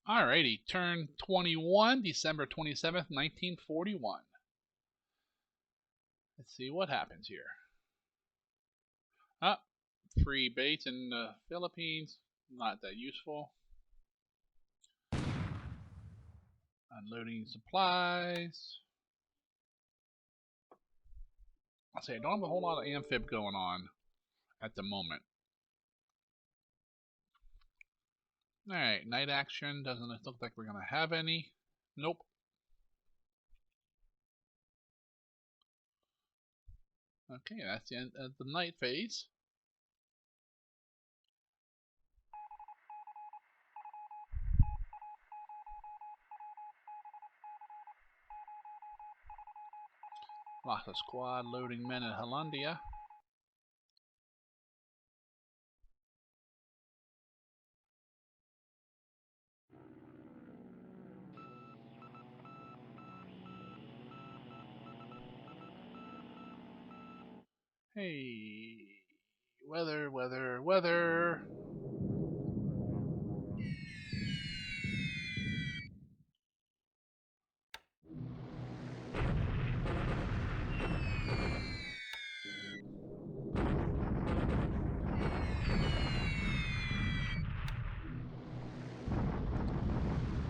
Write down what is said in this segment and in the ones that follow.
Alrighty, turn 21, December 27th, 1941. Let's see what happens here. Ah, free base in the Philippines. Not that useful. Unloading supplies. I'll say I don't have a whole lot of amphib going on at the moment. Alright, night action. Doesn't look like we're going to have any. Nope. Okay, that's the end of the night phase. Lost a squad loading men in Hollandia. Hey, weather, weather, weather.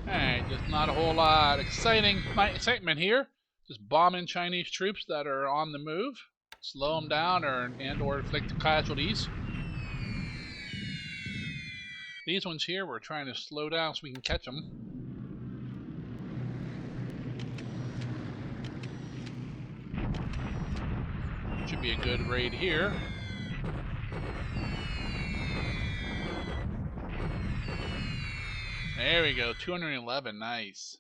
Alright, just not a whole lot excitement here. Just bombing Chinese troops that are on the move. Slow them down or inflict casualties. These ones here we're trying to slow down so we can catch them. Should be a good raid here. There we go, 211, nice.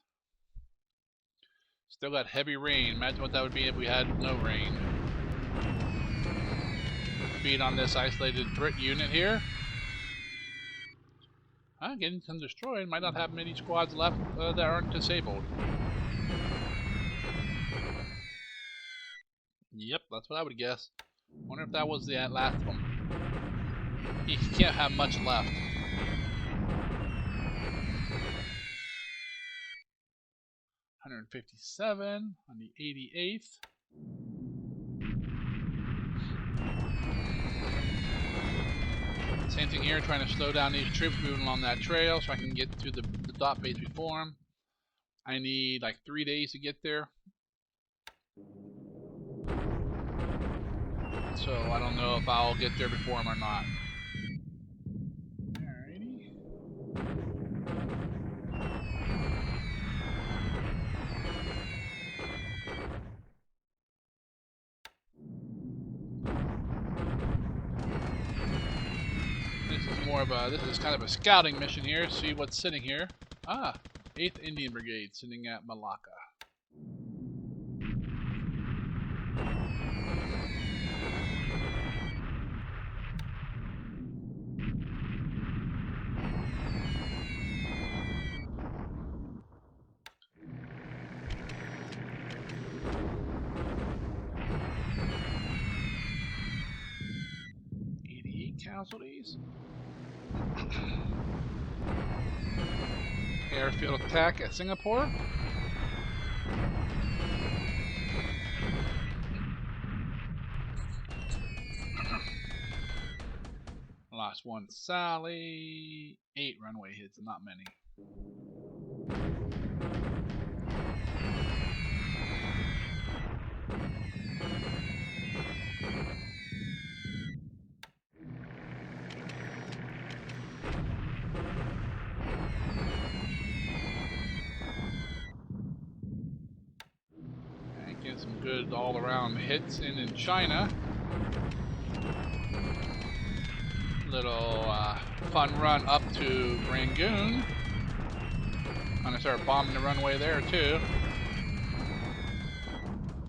Still got heavy rain. Imagine what that would be if we had no rain. Feed on this isolated Brit unit here. Getting some destroyed. Might not have many squads left that aren't disabled. Yep, that's what I would guess. Wonder if that was the last one. You can't have much left. $157 on the 88th. Same thing here, trying to slow down these troops moving along that trail so I can get to the dot base before them. I need like 3 days to get there. So I don't know if I'll get there before them or not. Alrighty. This is kind of a scouting mission here. See what's sitting here. 8th Indian Brigade sitting at Malacca. Casualties. Airfield attack at Singapore. Lost 1 Sally. 8 runway hits, not many. Some good all-around hits in China. Little fun run up to Rangoon. I'm gonna start bombing the runway there too.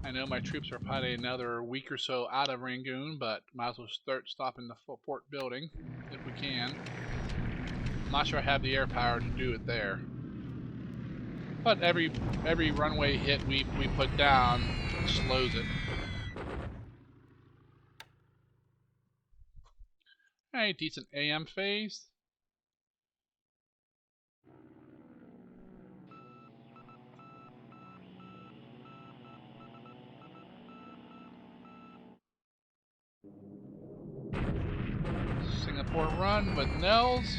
I know my troops are probably another week or so out of Rangoon, but might as well start stopping the port building if we can. I'm not sure I have the air power to do it there. But every runway hit we put down slows it. Alright, decent AM phase. Airport run with Nels.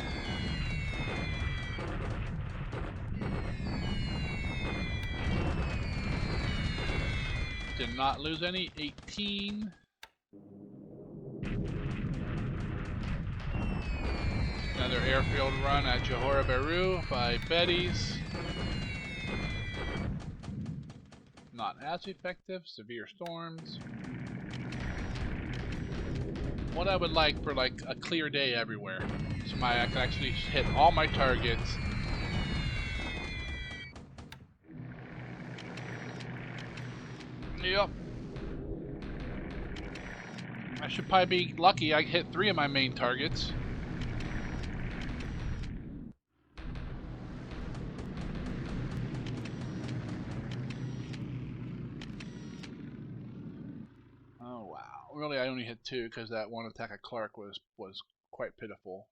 Did not lose any. 18. Another airfield run at Johor Bahru by Betty's. Not as effective. Severe storms. What I would like for like a clear day everywhere, so I can actually hit all my targets. Yep. I should probably be lucky. I hit 3 of my main targets. Oh wow. Really, I only hit 2 because that one attack at Clark was quite pitiful.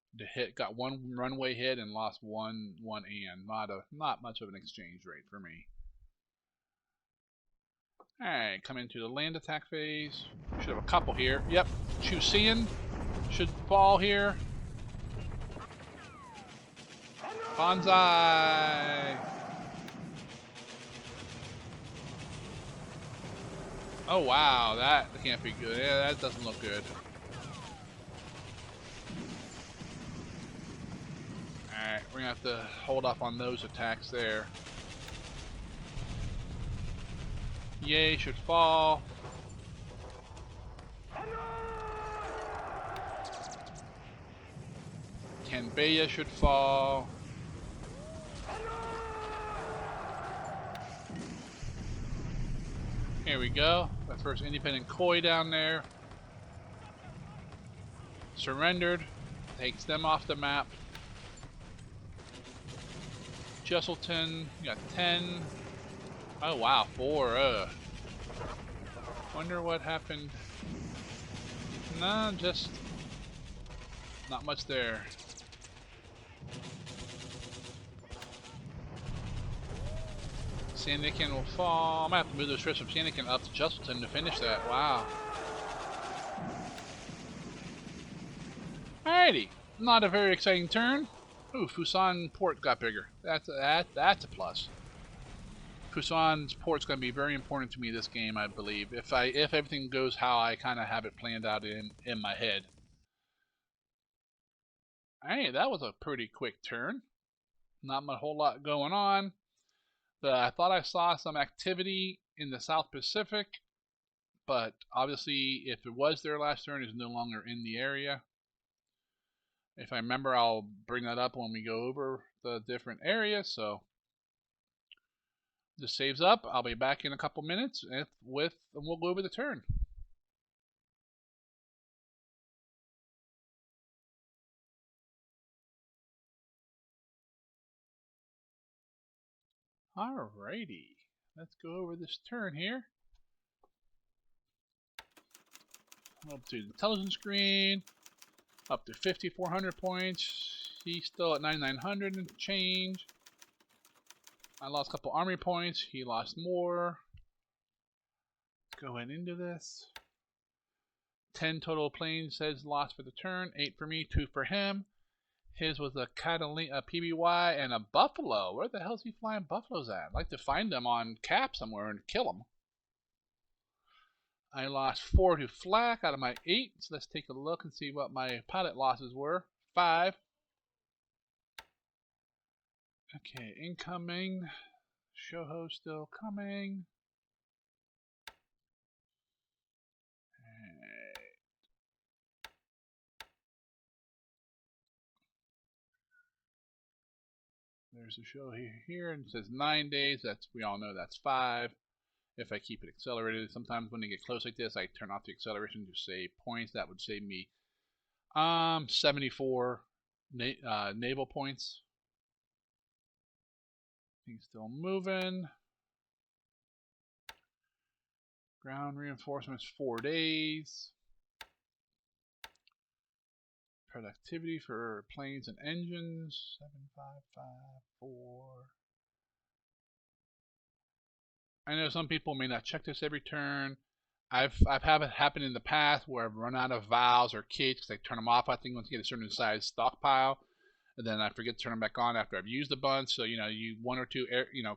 Got 1 runway hit and lost one and not much of an exchange rate for me. Alright, come into the land attack phase. Should have a couple here. Yep, Fusan should fall here. Bonsai! Oh wow, that can't be good. Yeah, that doesn't look good. Alright, we're gonna have to hold off on those attacks there. Yay should fall. Canberra should fall. Here we go. The first independent Koi down there. Surrendered. Takes them off the map. Jesselton, you got 10. Oh wow, 4. Wonder what happened. Nah, just not much there. Sandakan will fall. I might have to move those strips from Sandakan up to Jesselton to finish that. Wow. Alrighty. Not a very exciting turn. Ooh, Fusan port got bigger. That's a plus. Fusan's port's going to be very important to me this game, I believe. If everything goes how I kind of have it planned out in my head. Hey, that was a pretty quick turn. Not a whole lot going on. I thought I saw some activity in the South Pacific, but obviously if it was there last turn, it's no longer in the area. If I remember, I'll bring that up when we go over the different areas. So this saves up. I'll be back in a couple minutes and we'll go over the turn. Alrighty, let's go over this turn here. Up to the intelligence screen, up to 5,400 points. He's still at 9,900 and change. I lost a couple army points. He lost more. Let's go ahead into this. 10 total planes says lost for the turn. 8 for me, 2 for him. His was a Catalina, a PBY, and a buffalo. Where the hell's he flying buffaloes at? I'd like to find them on cap somewhere and kill them. I lost 4 to flak out of my 8. So let's take a look and see what my pilot losses were. 5. Okay, incoming. Shoho still coming. There's a show here and it says 9 days. We all know that's 5. If I keep it accelerated, sometimes when they get close like this, I turn off the acceleration to save points. That would save me 74 naval points. He's still moving. Ground reinforcements 4 days. Productivity for planes and engines 7554. I know some people may not check this every turn. I've had it happen in the past where I've run out of valves or kits because I turn them off. I think once you get a certain size stockpile, and then I forget to turn them back on after I've used a bunch. So you one or two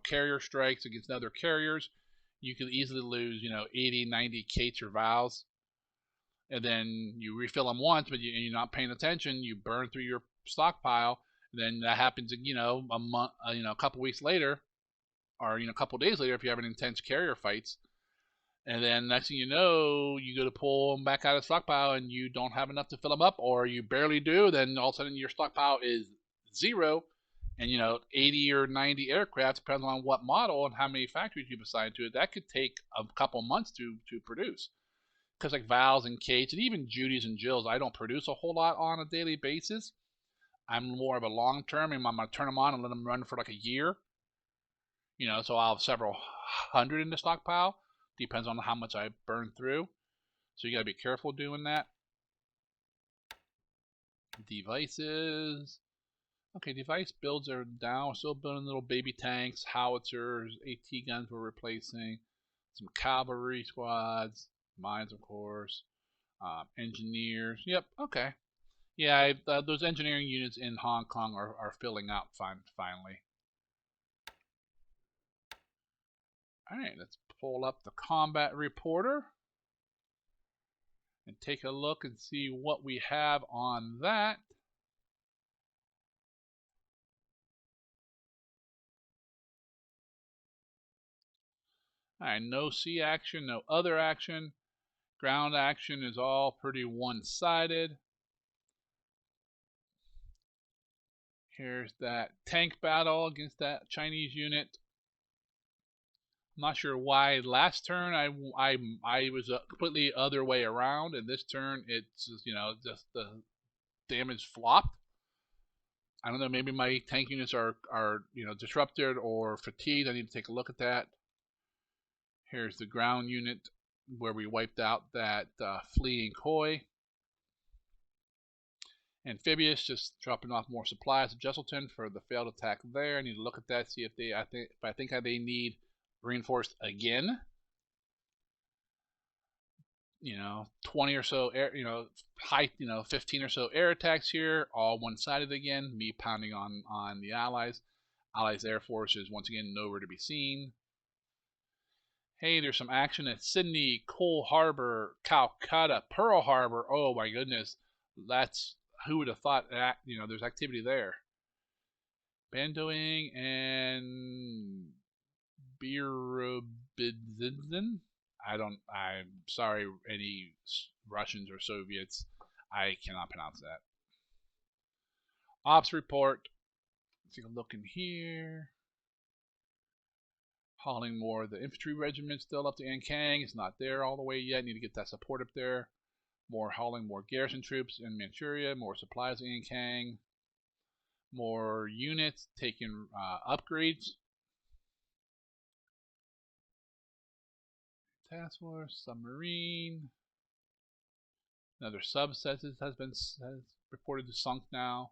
carrier strikes against other carriers, you could easily lose 80, 90 kits or valves, and then you refill them once, but you're not paying attention. You burn through your stockpile, and then that happens a month, a couple weeks later, or a couple days later if you have an intense carrier fights. And then next thing you know, you go to pull them back out of the stockpile and you don't have enough to fill them up, or you barely do. Then all of a sudden your stockpile is zero, and 80 or 90 aircraft, depends on what model and how many factories you've assigned to it. That could take a couple months to produce. Because like Val's and Kate's and even Judy's and Jill's, I don't produce a whole lot on a daily basis. I'm more of a long term, and I'm gonna turn them on and let them run for like a year. So I'll have several hundred in the stockpile. Depends on how much I burn through. So you gotta be careful doing that. Devices. Okay, device builds are down. We're still building little baby tanks, howitzers, AT guns we're replacing, some cavalry squads, mines of course, engineers. Yep, okay. Yeah, those engineering units in Hong Kong are filling out finally. Alright, let's pull up the combat reporter and take a look and see what we have on that. Alright, no sea action, no other action. Ground action is all pretty one-sided. Here's that tank battle against that Chinese unit. I'm not sure why last turn I was a completely other way around, and this turn it's just the damage flopped. I don't know, maybe my tank units are disrupted or fatigued. I need to take a look at that. Here's the ground unit where we wiped out that fleeing koi. Amphibious, just dropping off more supplies to Jesselton for the failed attack there. I need to look at that, see if I think they need reinforced again. 20 or so air, 15 or so air attacks here, all one-sided again. Me pounding on the Allies. Allies Air Force is once again nowhere to be seen. Hey, there's some action at Sydney, Cole Harbor, Calcutta, Pearl Harbor. Oh my goodness, that's who would have thought that? There's activity there. Bandoing and Birobidzen. I'm sorry, any Russians or Soviets. I cannot pronounce that. Ops report. Let's take a look in here. Hauling more of the infantry regiment still up to Ankang. It's not there all the way yet. Need to get that support up there. More hauling more garrison troops in Manchuria. More supplies in Ankang. More units taking upgrades. Task force, submarine. Another subset has reported to sunk now.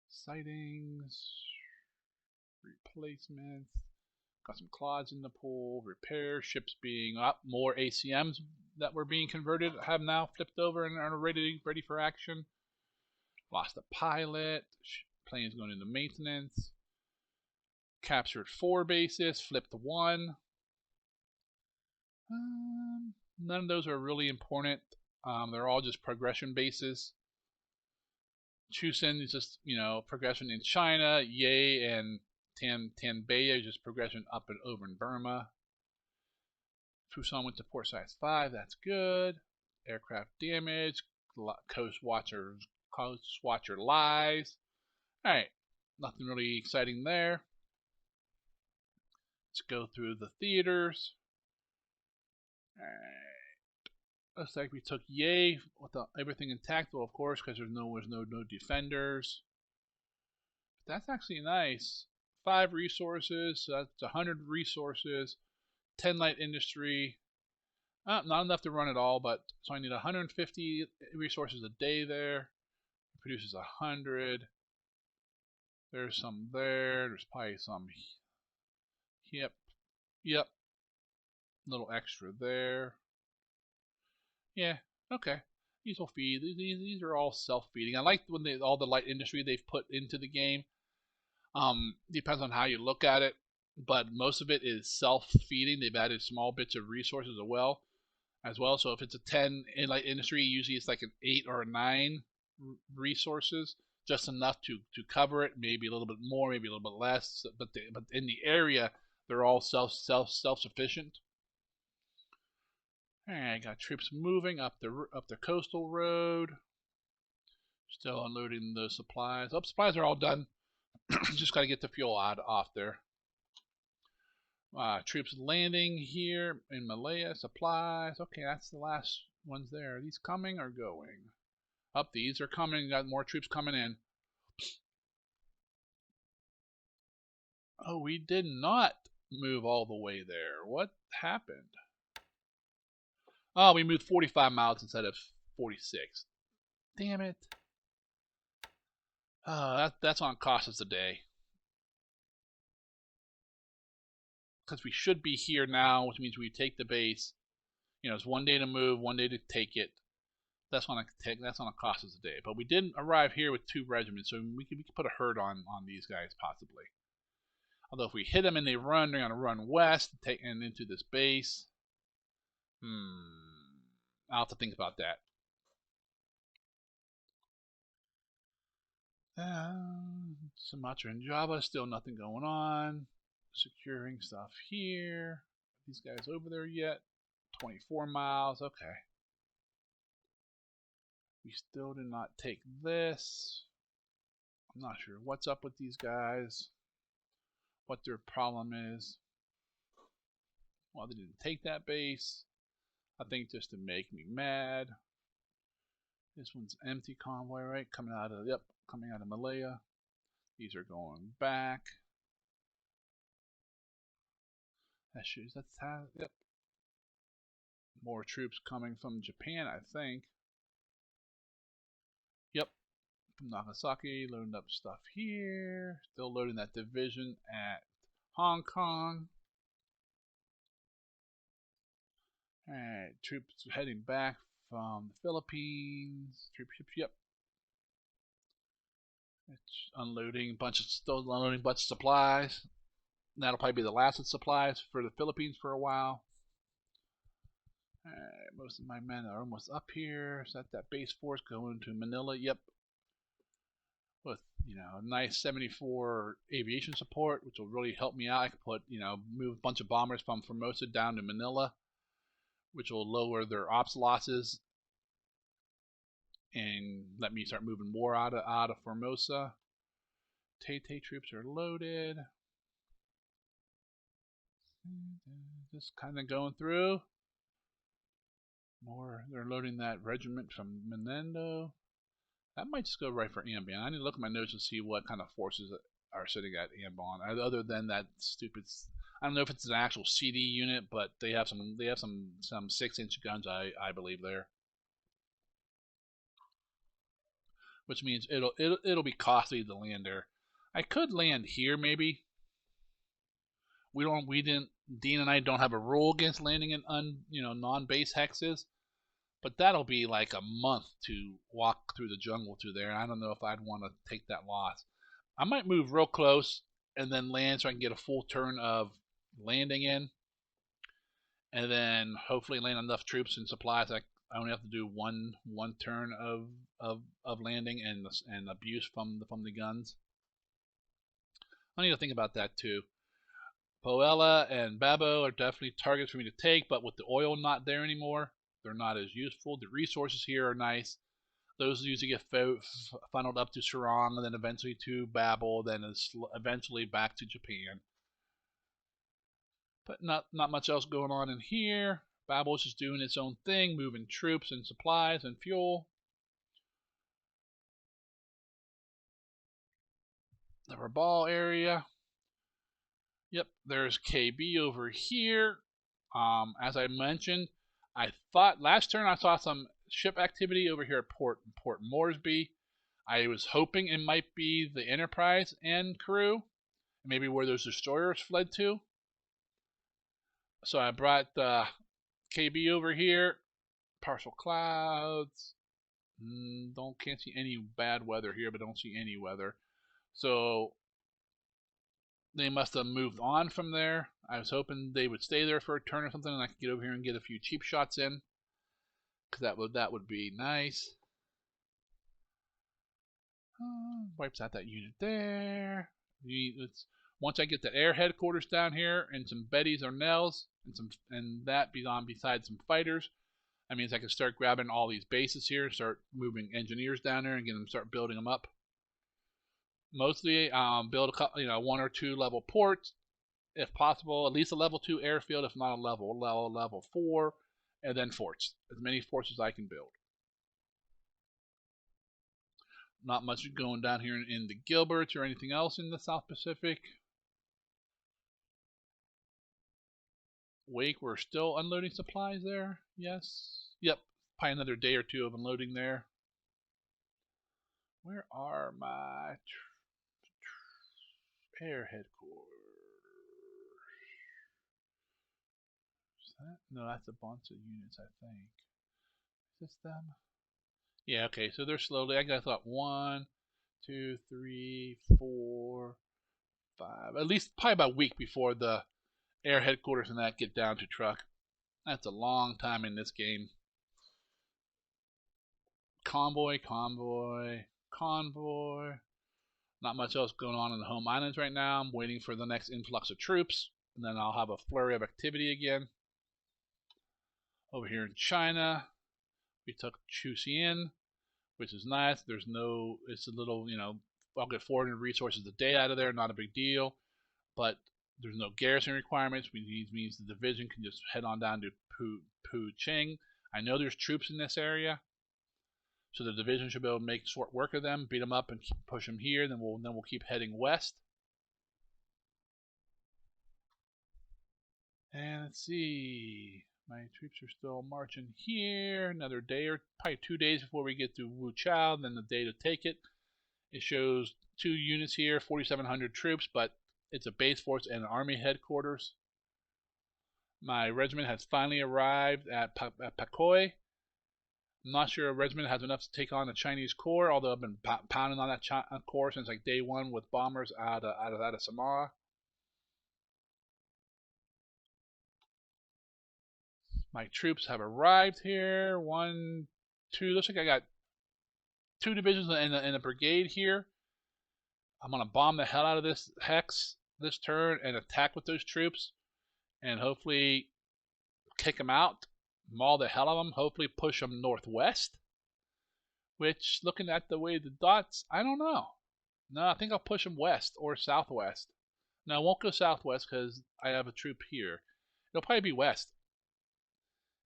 Sightings, replacements. Got some clods in the pool. Repair, ships being up. More ACMs that were being converted have now flipped over and are ready for action. Lost a pilot. Planes going into maintenance. Captured 4 bases. Flipped 1. None of those are really important. They're all just progression bases. Fusan is just progression in China. Ye and Tanbei is just progression up and over in Burma. Fusan went to port size 5. That's good. Aircraft damage. Coast Watcher lies. All right, nothing really exciting there. Let's go through the theaters. All right. Looks like we took Ye with everything intact, well, of course, because there's no defenders. But that's actually nice. 5 resources, so that's 100 resources. 10 light industry. Not enough to run it all, but so I need 150 resources a day there. It produces 100. There's some there. There's probably some. Yep. Little extra there. Yeah, okay. These will feed. These are all self-feeding. I like when all the light industry they've put into the game. Depends on how you look at it, but most of it is self-feeding. They've added small bits of resources as well. So if it's a 10 in light industry, usually it's like an 8 or a 9 resources, just enough to cover it. Maybe a little bit more, maybe a little bit less. But in the area, they're all self-sufficient. All right, got troops moving up the coastal road. Still unloading the supplies. Oh, supplies are all done. Just got to get the fuel off there. Troops landing here in Malaya. Supplies. Okay, that's the last ones there. Are these coming or going? Up, these are coming. Got more troops coming in. Oh, we did not move all the way there. What happened? Oh, we moved 45 miles instead of 46. Damn it. That's on cost us a day. Because we should be here now, which means we take the base. You know, it's 1 day to move, 1 day to take it. That's gonna cost us a day. But we didn't arrive here with 2 regiments, so we could put a herd on these guys possibly. Although if we hit them and they run, they're gonna run west and into this base. I'll have to think about that. Sumatra and Java, still nothing going on. Securing stuff here. These guys over there yet? 24 miles. Okay. We still did not take this. I'm not sure what's up with these guys. What their problem is. Well, they didn't take that base. I think just to make me mad. This one's empty convoy, right? Coming out of Malaya. These are going back. Yep. More troops coming from Japan, I think. Yep. From Nagasaki, loading up stuff here. Still loading that division at Hong Kong. Alright, troops heading back from the Philippines. Yep. It's still unloading a bunch of supplies. That'll probably be the last of supplies for the Philippines for a while. Alright, most of my men are almost up here. Is that base force going to Manila? Yep. With, nice 74 aviation support, which will really help me out. I could move a bunch of bombers from Formosa down to Manila, which will lower their ops losses and let me start moving more out of Formosa. Tay troops are loaded. Just kind of going through. More, they're loading that regiment from Menendo. That might just go right for Ambon. I need to look at my notes and see what kind of forces are sitting at Ambon, other than that stupid. I don't know if it's an actual CD unit, but they have some 6-inch guns, I believe there. Which means it'll be costly to land there. I could land here maybe. Dean and I don't have a rule against landing in non-base hexes, but that'll be like a month to walk through the jungle to there. I don't know if I'd want to take that loss. I might move real close and then land so I can get a full turn of landing in, and then hopefully land enough troops and supplies. I only have to do one turn of landing and abuse from the guns. I need to think about that too. Poela and Babo are definitely targets for me to take, but with the oil not there anymore, they're not as useful. The resources here are nice. Those usually get funneled up to Sarong and then eventually to Babel, then eventually back to Japan. But not much else going on in here. Babel's just doing its own thing, moving troops and supplies and fuel. The Rabal area. Yep, there's KB over here. As I mentioned, I thought last turn I saw some ship activity over here at Port Moresby. I was hoping it might be the Enterprise and crew, maybe where those destroyers fled to. So I brought KB over here. Partial clouds. Can't see any bad weather here, but don't see any weather. So they must have moved on from there. I was hoping they would stay there for a turn or something, and I could get over here and get a few cheap shots in, because that would be nice. Wipes out that unit there. Once I get the air headquarters down here and some Bettys or Nels and that besides some fighters, that means I can start grabbing all these bases here, start moving engineers down there and get them start building them up. Mostly build a couple, one or two level ports, if possible, at least a level 2 airfield, if not a level 4, and then forts. As many forts as I can build. Not much going down here in the Gilberts or anything else in the South Pacific. Wake, we're still unloading supplies there. Yes. Yep. Probably another day or two of unloading there. Where are my air headquarters? No, that's a bunch of units, I think. Is this them? Yeah, okay, so they're slowly. I thought 1, 2, 3, 4, 5. At least probably about a week before the air headquarters and that get down to truck. That's a long time in this game. Convoy. Not much else going on in the home islands right now. I'm waiting for the next influx of troops, and then I'll have a flurry of activity again. Over here in China, we took Fusan, which is nice. It's a little, I'll get 400 resources a day out of there, not a big deal. But there's no garrison requirements, which means the division can just head on down to Puching. I know there's troops in this area, so the division should be able to make short work of them, beat them up, and push them here. Then we'll keep heading west. And let's see, my troops are still marching here. Another day or probably 2 days before we get to Wu Chao. Then the day to take it. It shows 2 units here, 4,700 troops, but it's a base force and an army headquarters. My regiment has finally arrived at Pakoi. I'm not sure a regiment has enough to take on the Chinese Corps, although I've been pounding on that Corps since like day 1 with bombers out of Samoa. My troops have arrived here. 1, 2. Looks like I got 2 divisions in a brigade here. I'm gonna bomb the hell out of this hex this turn and attack with those troops, and hopefully kick them out, maul the hell out of them, hopefully push them northwest, which, looking at the way the dots, I don't know. No, I think I'll push them west or southwest. No, I won't go southwest because I have a troop here. It'll probably be west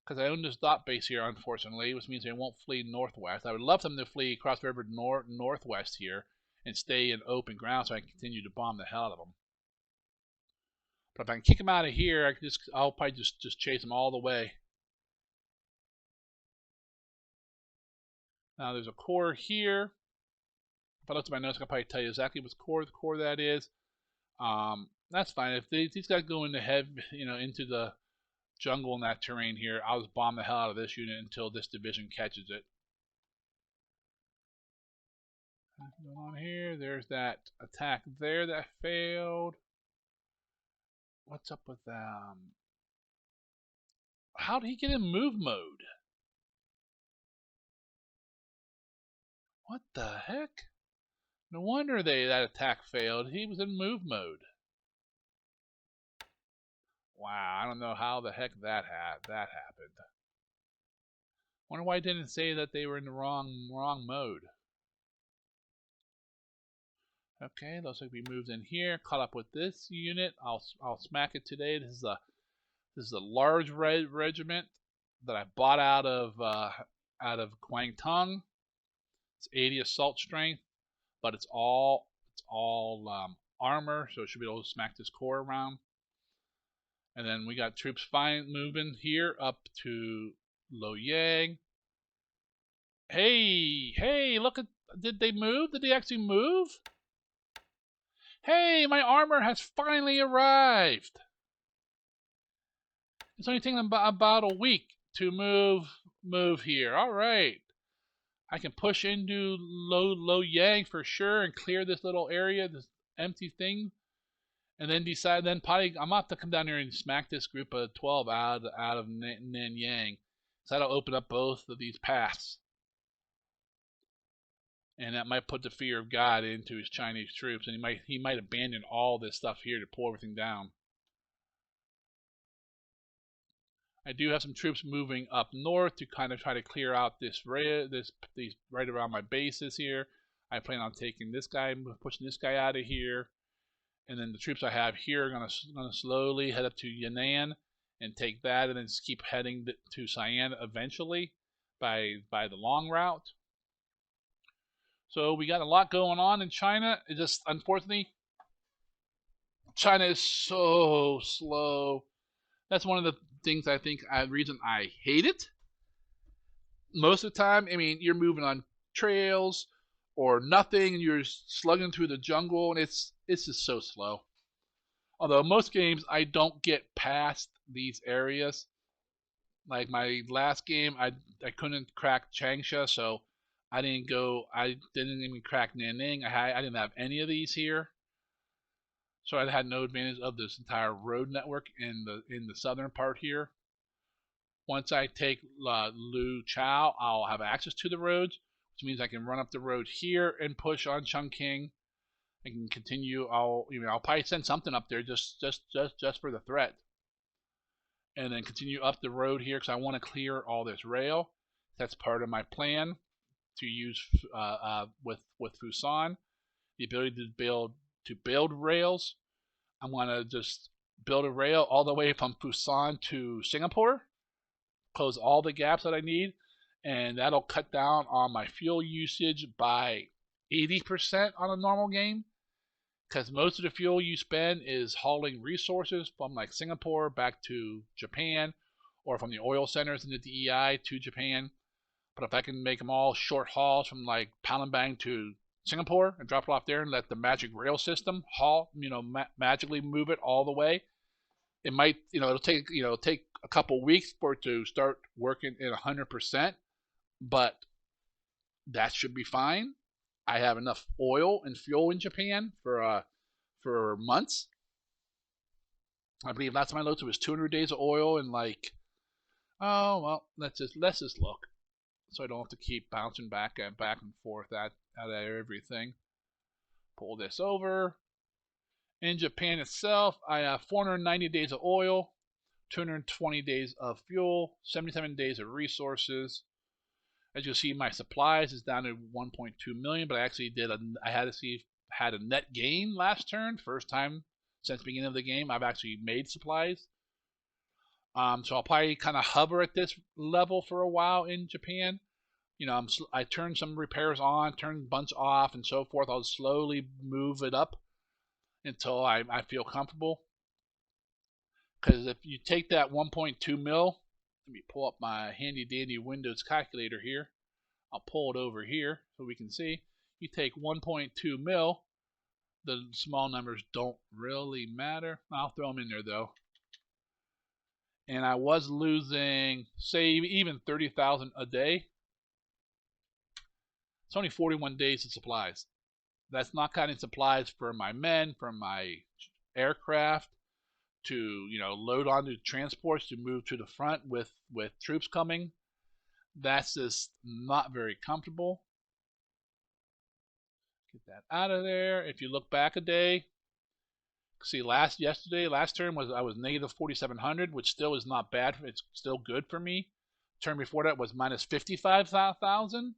because I own this dot base here, unfortunately, which means they won't flee northwest. I would love them to flee across the river northwest here and stay in open ground so I can continue to bomb the hell out of them. But if I can kick them out of here, I'll probably just chase them all the way. Now there's a core here. If I look at my notes, I can probably tell you exactly what core that is. That's fine. If these guys go into into the jungle in that terrain here, I'll just bomb the hell out of this unit until this division catches it. What's going on here? There's that attack there that failed. What's up with them? How did he get in move mode? What the heck? No wonder that attack failed. He was in move mode. Wow, I don't know how the heck that happened. Wonder why I didn't say that they were in the wrong mode. Okay, looks like we moved in here, caught up with this unit. I'll smack it today. This is a large regiment that I bought out of Guangdong. It's 80 assault strength, but it's all armor, so it should be able to smack this core around. And then we got troops moving here up to Loyang. Hey, look at, did they move? Did they actually move? Hey, my armor has finally arrived. It's only taking about a week to move here. All right. I can push into Lo Yang for sure and clear this little area, this empty thing, and then decide. Then probably I'm about to come down here and smack this group of 12 out of Nanyang, so that'll open up both of these paths, and that might put the fear of God into his Chinese troops, and he might abandon all this stuff here to pull everything down. I do have some troops moving up north to kind of try to clear out these right around my bases here. I plan on taking this guy, pushing this guy out of here, and then the troops I have here are gonna slowly head up to Yan'an and take that, and then just keep heading to Sian eventually by the long route. So we got a lot going on in China. It just, unfortunately, China is so slow. That's one of the things I think reason I hate it. Most of the time, I mean, you're moving on trails or nothing, and you're slugging through the jungle, and it's just so slow. Although most games I don't get past these areas. Like my last game, I couldn't crack Changsha, so I didn't even crack Nanning. I didn't have any of these here. So I had no advantage of this entire road network in the southern part here. Once I take Lu Chao, I'll have access to the roads, which means I can run up the road here and push on Chungking. I can continue. I'll probably send something up there just for the threat, and then continue up the road here because I want to clear all this rail. That's part of my plan to use with Fusan, the ability to build rails. I'm gonna just build a rail all the way from Fusan to Singapore, close all the gaps that I need, and that'll cut down on my fuel usage by 80% on a normal game, because most of the fuel you spend is hauling resources from like Singapore back to Japan, or from the oil centers in the DEI to Japan. But if I can make them all short hauls from like Palembang to Singapore and drop it off there and let the magic rail system magically move it all the way, it might, it'll take a couple weeks for it to start working at 100%, but that should be fine. I have enough oil and fuel in Japan for months. I believe last time I looked it was 200 days of oil and like, oh well, let's just look, so I don't have to keep bouncing back and forth out of everything. Pull this over. In Japan itself, I have 490 days of oil, 220 days of fuel, 77 days of resources. As you see, my supplies is down to 1.2 million, but I actually had a net gain last turn. First time since the beginning of the game I've actually made supplies. So I'll probably kind of hover at this level for a while in Japan. I turn some repairs on, turn a bunch off, and so forth. I'll slowly move it up until I feel comfortable. Because if you take that 1.2 mil, let me pull up my handy dandy Windows calculator here. I'll pull it over here so we can see. You take 1.2 mil, the small numbers don't really matter. I'll throw them in there though. And I was losing, say, even 30,000 a day. It's only 41 days of supplies. That's not counting supplies for my men, for my aircraft, to load onto transports to move to the front with troops coming. That's just not very comfortable. Get that out of there. If you look back a day, see last turn I was negative 4,700, which still is not bad. It's still good for me. Turn before that was minus 55,000.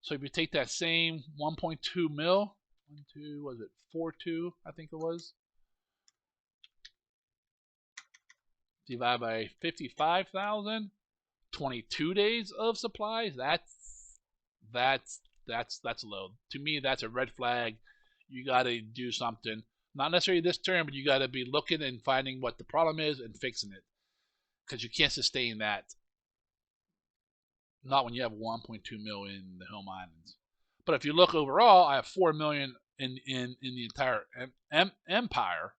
So if you take that same 1.2 mil, was it 4.2? I think it was. Divide by 55,000, 22 days of supplies. That's low. To me, that's a red flag. You got to do something. Not necessarily this turn, but you got to be looking and finding what the problem is and fixing it, because you can't sustain that. Not when you have 1.2 mil in the home islands. But if you look overall, I have 4 million in the entire empire.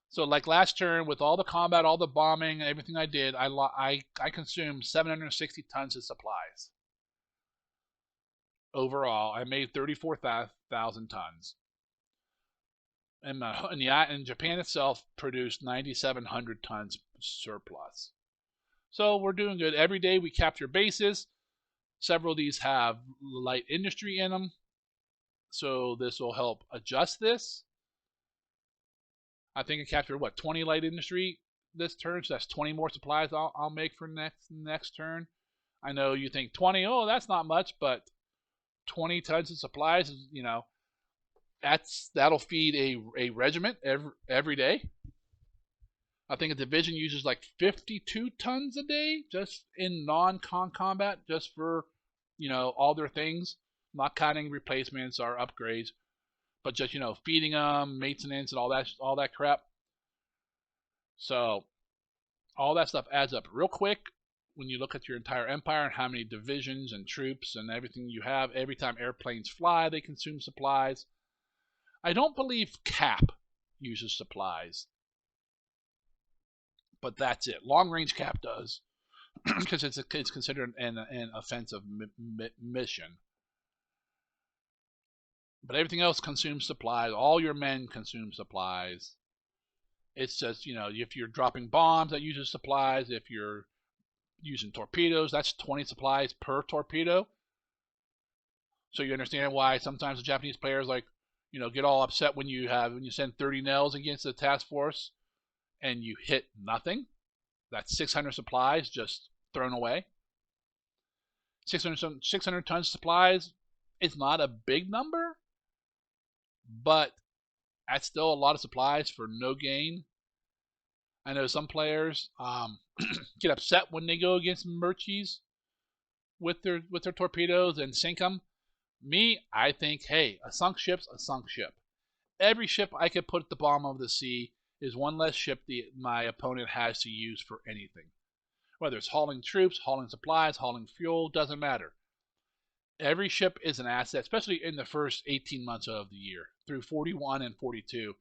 So like last turn, with all the combat, all the bombing, everything I did, I consumed 760 tons of supplies. Overall, I made 34,000 tons. And Japan itself produced 9,700 tons surplus. So we're doing good. Every day we capture bases. Several of these have light industry in them. So this will help adjust this. I think I captured, 20 light industry this turn. So that's 20 more supplies I'll make for next turn. I know you think 20, oh, that's not much, but 20 tons of supplies is, that'll feed a regiment every day. I think a division uses like 52 tons a day just in non-combat, just for, all their things, not counting replacements or upgrades, but just, feeding them, maintenance, and all that crap. So all that stuff adds up real quick when you look at your entire empire and how many divisions and troops and everything you have. Every time airplanes fly, they consume supplies. I don't believe Cap uses supplies, but that's it. Long range Cap does, because it's considered an offensive mission. But everything else consumes supplies. All your men consume supplies. It's just, if you're dropping bombs, that uses supplies. If you're using torpedoes, that's 20 supplies per torpedo. So you understand why sometimes the Japanese players get all upset when you send 30 nails against the task force and you hit nothing. That's 600 supplies just thrown away. 600 tons supplies, it's not a big number, but that's still a lot of supplies for no gain. I know some players get upset when they go against Merchies with their torpedoes and sink them. Me, I think, hey, a sunk ship's a sunk ship. Every ship I could put at the bottom of the sea is one less ship my opponent has to use for anything. Whether it's hauling troops, hauling supplies, hauling fuel, doesn't matter. Every ship is an asset, especially in the first 18 months of the year. Through 41 and 42,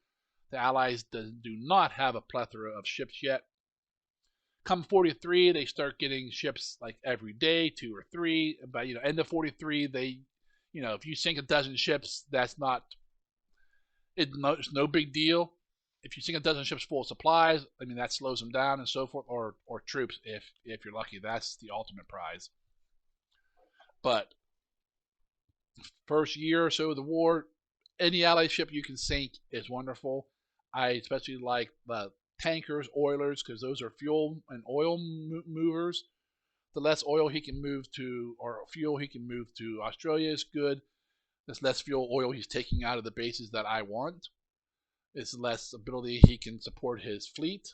the Allies do not have a plethora of ships yet. Come 43, they start getting ships like every day, 2 or 3. By end of 43, they, if you sink a dozen ships, it's no big deal. If you sink a dozen ships full of supplies, that slows them down and so forth, or troops if you're lucky. That's the ultimate prize. But first year or so of the war, any Allied ship you can sink is wonderful. I especially like the tankers, oilers, because those are fuel and oil movers. The less oil he can move to, or fuel he can move to Australia, is good. There's less fuel oil he's taking out of the bases that I want. It's less ability he can support his fleet.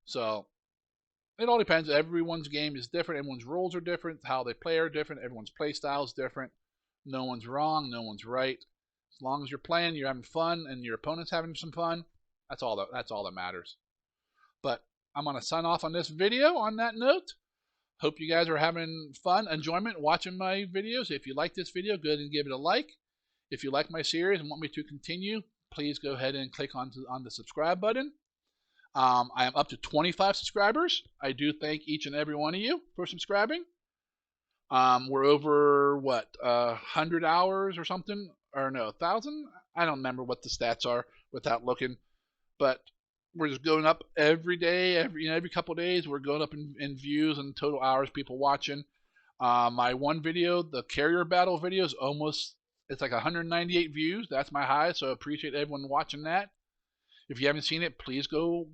So it all depends. Everyone's game is different. Everyone's rules are different. How they play are different. Everyone's play style is different. No one's wrong. No one's right. As long as you're playing, you're having fun, and your opponent's having some fun, that's all that matters. But I'm going to sign off on this video on that note. Hope you guys are having fun, enjoyment watching my videos. If you like this video, go ahead and give it a like. If you like my series and want me to continue, please go ahead and click on the subscribe button. I am up to 25 subscribers. I do thank each and every one of you for subscribing. We're over, 100 hours or something? Or no, 1,000? I don't remember what the stats are without looking. But we're just going up every day, every couple of days. We're going up in views and total hours people watching. My one video, the carrier battle video, is it's like 198 views. That's my highest, so I appreciate everyone watching that. If you haven't seen it, please go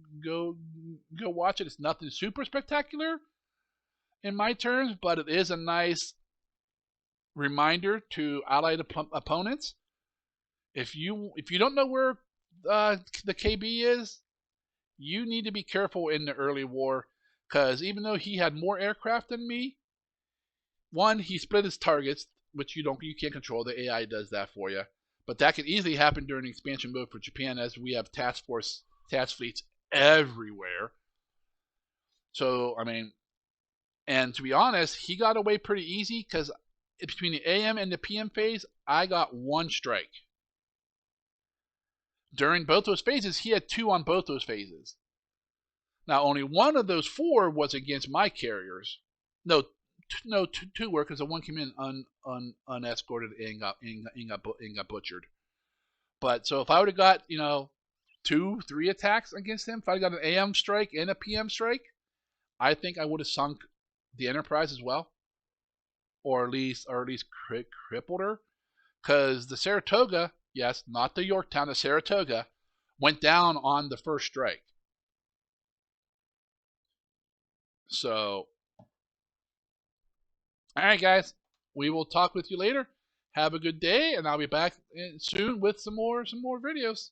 watch it. It's nothing super spectacular in my terms, but it is a nice reminder to Allied opponents. If you don't know where the KB is, you need to be careful in the early war, because even though he had more aircraft than me, one, he split his targets, which you can't control. The AI does that for you. But that could easily happen during expansion mode for Japan, as we have task fleets everywhere. So, and to be honest, he got away pretty easy, because between the AM and the PM phase, I got one strike. During both those phases, he had 2 on both those phases. Now, only one of those 4 was against my carriers. No, two were, because the one came in unescorted and got butchered. But so if I would have got 2, 3 attacks against him, if I got an AM strike and a PM strike, I think I would have sunk the Enterprise as well, or at least crippled her, because the Saratoga, yes, not the Yorktown, the Saratoga, went down on the first strike. So, all right, guys, we will talk with you later. Have a good day, and I'll be back soon with some more videos.